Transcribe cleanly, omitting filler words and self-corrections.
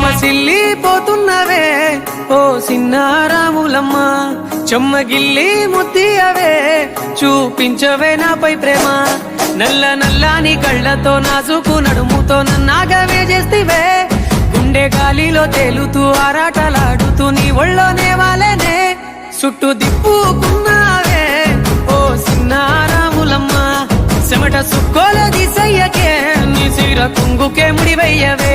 సొమ్మసిల్లిపోతున్నవే ఓ సిన్నారాములమ్మ, చెమ్మగిల్లి ముద్దియవే చూపించవే నాపై ప్రేమ. నల్ల నల్లాని కళ్ళతో నాజుకు నడుముతో నన్నాగవే చేస్తివే, గుండె గాలిలో తేలుతూ ఆరాటలాడుతూ నీ ఒళ్ళోనే వాలేనే. చుట్టూ దిప్పుకున్నావే ఓ సిన్నారాములమ్మ, చెమట సుక్కోల దిశయ్యకే నీ సిర కుంగుకే ముడివయ్యవే.